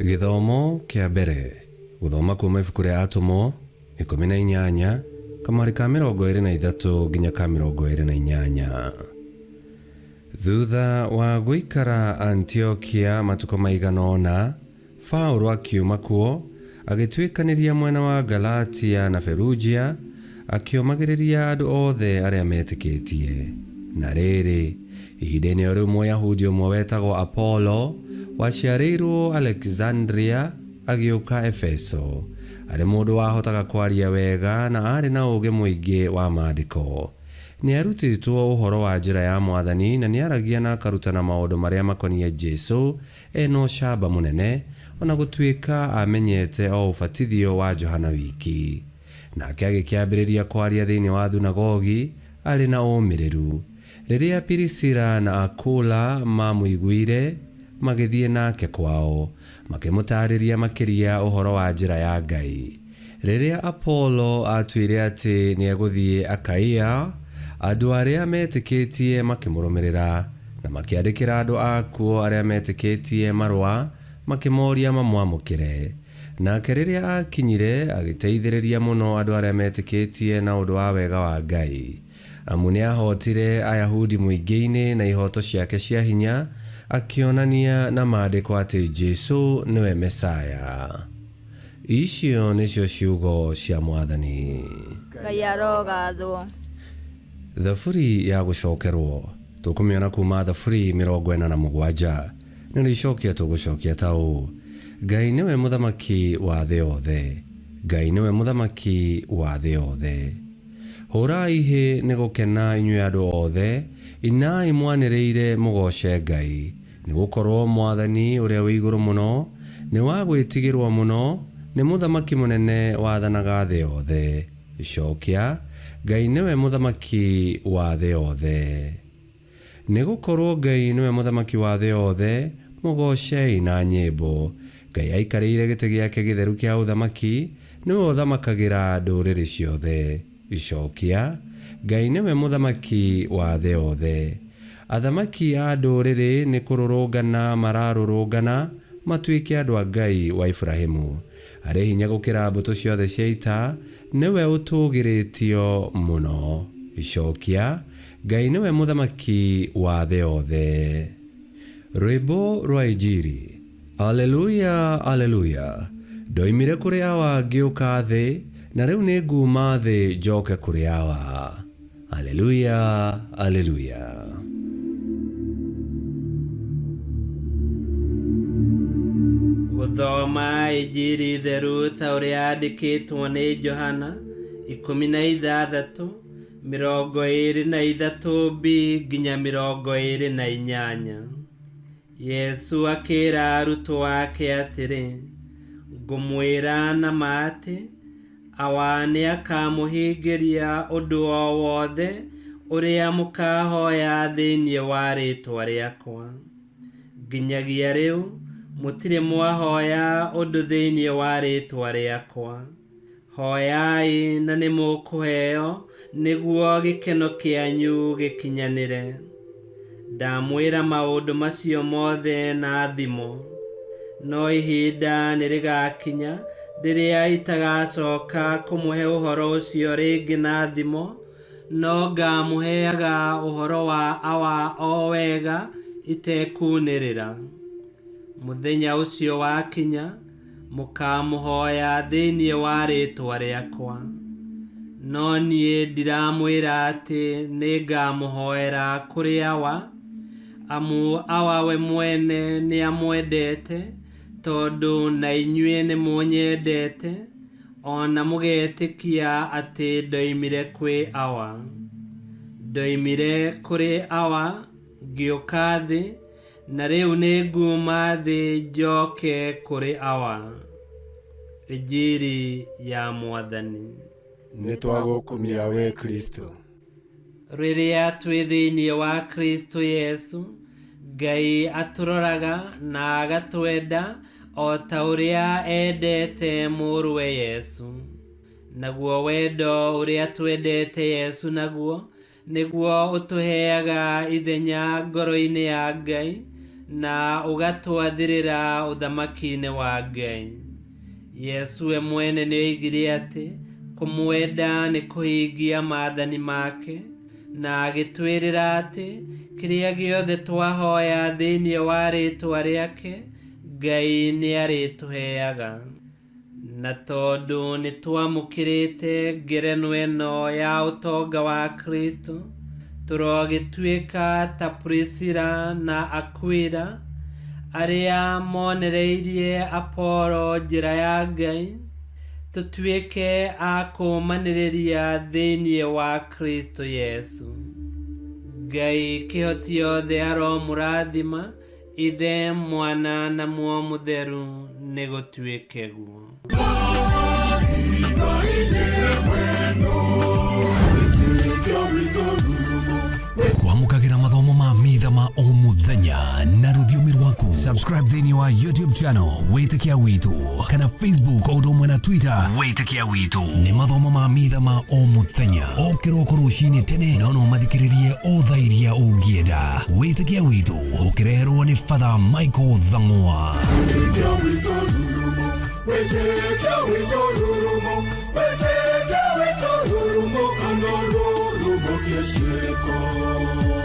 Githomo kia mbere guthoma kuma ibuku ria Atumo 18 kamari ka 23 nginya ka 28. Thutha wa guikara Antiokia matuko maigana ona, Paulo akiuma kuo agituikaniria mwena wa Galatia na Perugia, akiomagiriria andu othe aria metikitie. Na riri ihinda-ini o riu Muyahudi umwe wetagwo Apolo waciarirwo Alexandria agiuka Efeso. Ari mundu wahotaga kwaria wega na ari na uge muingi wa maandiko. Ni arutitwo uhoro wa njira ya Mwathani na ni aragia na akarutana maundu maria makonie Jesu eno shaba munene, ona gutuika amenyete o ubatithio wa Johana wiki. Nake agikiambiriria kwaria thiini wa thunagogi ari na umiriru. Riria Pirisila na Akula mamuiguire, magithie nake kwao makimutariria makiria uhoro wa njira ya Ngai. Riria Apolo atuire ati ni eguthie Akaia, andu aria metikitie makimurumirira na makiandikira andu akuo aria metikitie marua makimoria mamwamukire. Nake riria akinyire agiteithiriria muno andu aria metikitie na undu wa wega wa Ngai. Amu ni ahotire Ayahudi muingi-ini na ihoto ciake cia hinya, akionania na maandiko ati Jesu niwe Mesaya. Icio nicio ciugo cia Mwathani. Ngai arogathwo. Thaburi ya gucokerwo tukumiona kuma thaburi 47. Nilicokia tugucokia tau: Ngai niwe muthamaki wa thĩ yothe, Ngai niwe muthamaki wa thĩ yothe. Hurai hi ni gukena inyuĩ andu othe, inai mwanĩrĩire mugoce Ngai, ni gukorwo Mwathani uria wi iguru muno ni wa gwitigirwo muno, ni muthamaki munene wathanaga thĩ yothe. Icokia: Ngai niwe muthamaki wa thĩ yothe. Ni gukorwo Ngai niwe muthamaki wa thĩ yothe, mugocei na nyĩmbo. Ngai aikarĩire gĩtĩ gĩake gĩtheru kĩa ũthamaki, niwe ũthamakagira ndũrĩrĩ ciothe. Icokia: Ngai niwe muthamaki wa thĩ yothe. Athamaki a ndũrĩrĩ ni kũrũrũngana mararũrũngana, matuĩke andũ a Ngai wa Ibrahimu. Arĩ hinya gũkĩra mbũtũ ciothe cia ita, niwe ũtũgĩrĩtio muno. Icokia: Ngai niwe muthamaki wa thĩ yothe. Rwĩmbo rwa Injili. Aleluya, aleluya. Ndoimire kũrĩ awa ngĩũka thĩ, na rĩu nĩ nguma thĩ njoke kũrĩ awa. Aleluya, aleluya. Guthoma Injili theru ta ũrĩa yandĩkĩtwo nĩ Johana 16:23 nginya 28. Yesu akĩra arutwo ake atĩrĩ, ngũmwĩra na ma atĩ awa nĩ akamũhingĩria ũndũ o wothe ũrĩa mũkahoya thĩinĩ wa rĩĩtwa rĩakwa. Nginyagia rĩu mũtirĩ mwahoya ũndũ thĩinĩ wa rĩĩtwa rĩakwa. Hoyai na nĩ mũkũheo, nĩguo gĩkeno kĩanyu gĩkinyanĩre. Ndamwĩra maũndũ macio mothe na thimo. No ihinda nĩ rĩgakinya rĩrĩa itagacoka kũmũhe ũhoro ũcio rĩngĩ na thimo, no ngamũheaga ũhoro wa awa o wega itekunĩrĩra. Mũthenya ũcio wakinya, mũkamũhoya thĩinĩ wa rĩĩtwa rĩakwa. No niĩ ndiramwĩra atĩ nĩ ngamũhoera kũrĩ awa, amu awa we mwene nĩ amwendete, tondũ na inyuĩ nĩ mũnyendete, ona mũgetĩkia atĩ ndoimire kwĩ awa. Ndoimire kũrĩ awa ngĩũka thĩ, na rĩu nĩ nguma thĩ njoke kũrĩ awa. Injili ya Mwathani. Nĩ twagũkumia we Kristo. Rĩrĩa twĩ thĩinĩ wa Kristo Yesu, Ngai atũroraga na agatwenda o ta ũrĩa endete mũrũwe Yesu. Naguo wendo ũrĩa twendete Yesu naguo nĩguo ũtũheaga ithenya ngoro-inĩ ya Ngai, na ũgatwathĩrĩra ũthamaki-inĩ wa Ngai. Yesu we mwene nĩoigire atĩ kũmwenda nĩ kũhingia maathani make, na agĩtwĩrĩra atĩ kĩrĩa gĩothe twahoya thĩinĩ wa rĩĩtwa rĩake Ngai nĩarĩtũheaga. Na tondũ nĩtwamũkĩrĩte ngerenwa ĩno ya ũtonga wa Kristo, tũrogĩtuĩka ta Priscilla na Aquila arĩa monereirie Apolo njĩra ya Ngai, tũtuĩke a kũũmanĩrĩria thĩinĩ wa Kristo Yesu. Ngai kĩhoti yothe aromũrathima, Ithe, Mwana na Muoyo Mũtheru nĩ gũtuĩke guo. Kwamũkagĩra mathomo ma mitha ma o mũthenya na rũthiomi rwaku. Subscribe thĩinĩ wa YouTube channel Wĩtĩkia Witũ, kana Facebook o ũndũ ũmwe na Twitter Wĩtĩkia Witũ. Nĩ mathomo ma mitha ma o mũthenya, o kĩroko rũcinĩ tene, na no mathikĩrĩrie o thaa iria ũngĩenda. Wĩtĩkia Witũ ũkĩreherwo nĩ Father Michael Thang'wa. Wĩtĩkia Witũ rurumo, Wĩtĩkia Witũ rurumo, Wĩtĩkia Witũ rurumo, kana rurumo kĩciko.